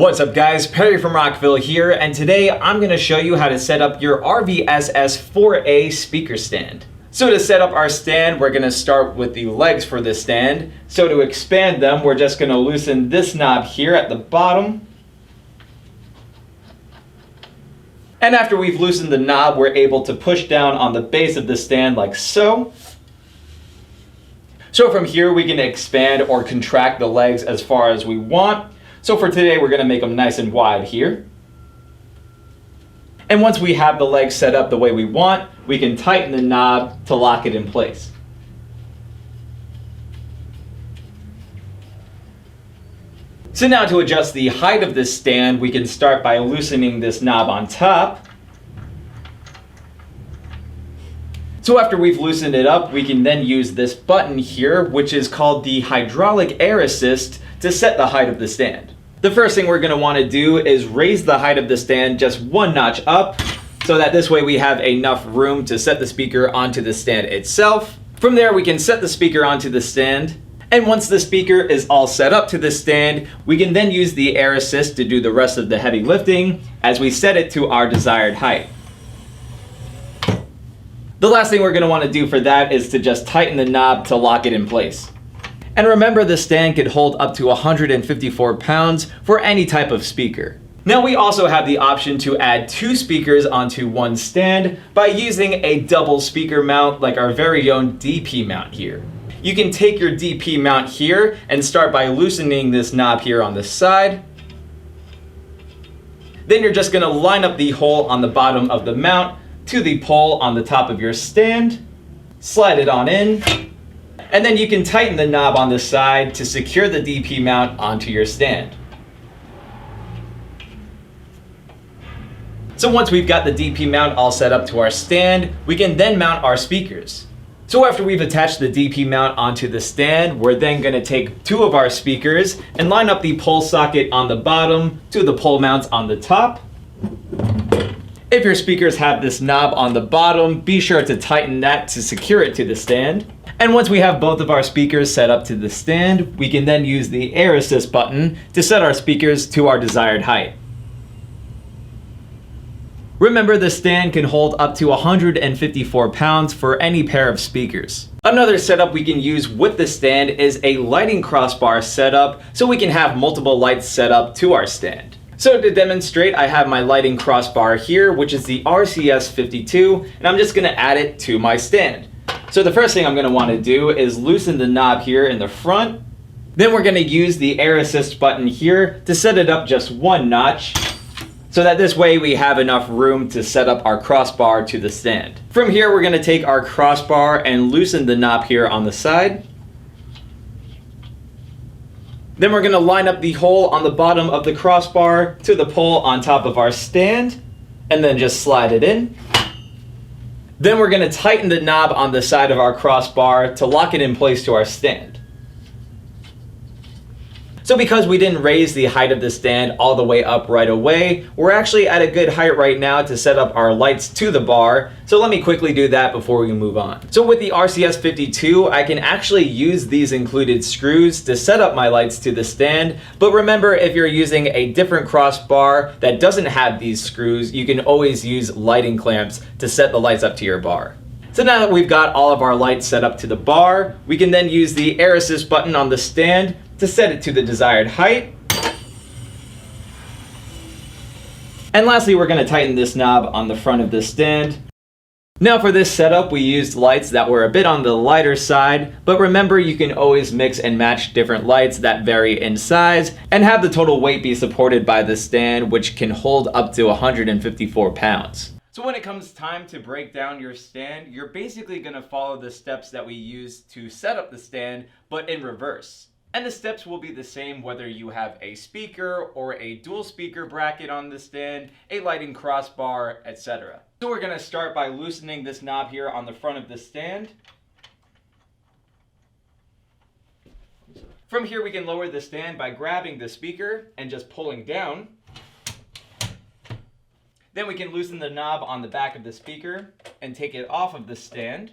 What's up guys, Perry from Rockville here, and today I'm going to show you how to set up your RVSS4A speaker stand. So to set up our stand, we're going to start with the legs for the stand. So to expand them, we're just going to loosen this knob here at the bottom. And after we've loosened the knob, we're able to push down on the base of the stand like so. So from here we can expand or contract the legs as far as we want. So for today, we're going to make them nice and wide here. And once we have the legs set up the way we want, we can tighten the knob to lock it in place. So now to adjust the height of this stand, we can start by loosening this knob on top. So after we've loosened it up, we can then use this button here, which is called the hydraulic air assist, to set the height of the stand. The first thing we're going to want to do is raise the height of the stand just one notch up, so that this way we have enough room to set the speaker onto the stand itself. From there we can set the speaker onto the stand, and once the speaker is all set up to the stand, we can then use the air assist to do the rest of the heavy lifting as we set it to our desired height. The last thing we're going to want to do for that is to just tighten the knob to lock it in place. And remember, the stand could hold up to 154 pounds for any type of speaker. Now we also have the option to add two speakers onto one stand by using a double speaker mount like our very own DP mount here. You can take your DP mount here and start by loosening this knob here on the side. Then you're just going to line up the hole on the bottom of the mount to the pole on the top of your stand, slide it on in, and then you can tighten the knob on the side to secure the DP mount onto your stand. So once we've got the DP mount all set up to our stand, we can then mount our speakers. So after we've attached the DP mount onto the stand, we're then going to take two of our speakers and line up the pole socket on the bottom to the pole mounts on the top. If your speakers have this knob on the bottom, be sure to tighten that to secure it to the stand. And once we have both of our speakers set up to the stand, we can then use the air assist button to set our speakers to our desired height. Remember, the stand can hold up to 154 pounds for any pair of speakers. Another setup we can use with the stand is a lighting crossbar setup, so we can have multiple lights set up to our stand. So to demonstrate, I have my lighting crossbar here, which is the RCS52, and I'm just going to add it to my stand. So the first thing I'm going to want to do is loosen the knob here in the front. Then we're going to use the air assist button here to set it up just one notch, so that this way we have enough room to set up our crossbar to the stand. From here we're going to take our crossbar and loosen the knob here on the side. Then we're going to line up the hole on the bottom of the crossbar to the pole on top of our stand, and then just slide it in. Then we're going to tighten the knob on the side of our crossbar to lock it in place to our stand. So because we didn't raise the height of the stand all the way up right away, we're actually at a good height right now to set up our lights to the bar. So let me quickly do that before we move on. So with the RCS52, I can actually use these included screws to set up my lights to the stand. But remember, if you're using a different crossbar that doesn't have these screws, you can always use lighting clamps to set the lights up to your bar. So now that we've got all of our lights set up to the bar, we can then use the air assist button on the stand to set it to the desired height. And lastly, we're going to tighten this knob on the front of the stand. Now for this setup, we used lights that were a bit on the lighter side, but remember, you can always mix and match different lights that vary in size and have the total weight be supported by the stand, which can hold up to 154 pounds. So when it comes time to break down your stand, you're basically going to follow the steps that we used to set up the stand, but in reverse. And the steps will be the same whether you have a speaker or a dual speaker bracket on the stand, a lighting crossbar, etc. So we're going to start by loosening this knob here on the front of the stand. From here we can lower the stand by grabbing the speaker and just pulling down. Then we can loosen the knob on the back of the speaker and take it off of the stand.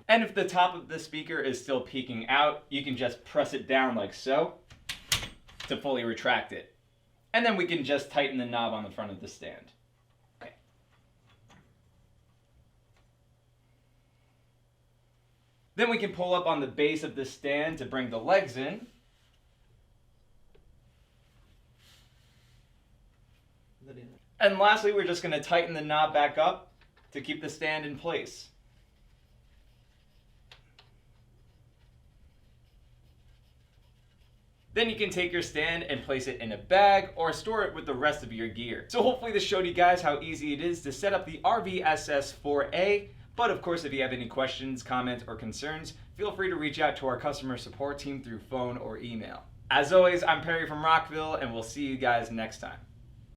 And if the top of the speaker is still peeking out, you can just press it down like so. to fully retract it. And then we can just tighten the knob on the front of the stand. Okay. Then we can pull up on the base of the stand to bring the legs in. And lastly, we're just going to tighten the knob back up to keep the stand in place. Then you can take your stand and place it in a bag or store it with the rest of your gear. So hopefully this showed you guys how easy it is to set up the RVSS4A. But of course, if you have any questions, comments, or concerns, feel free to reach out to our customer support team through phone or email. As always, I'm Perry from Rockville, and we'll see you guys next time.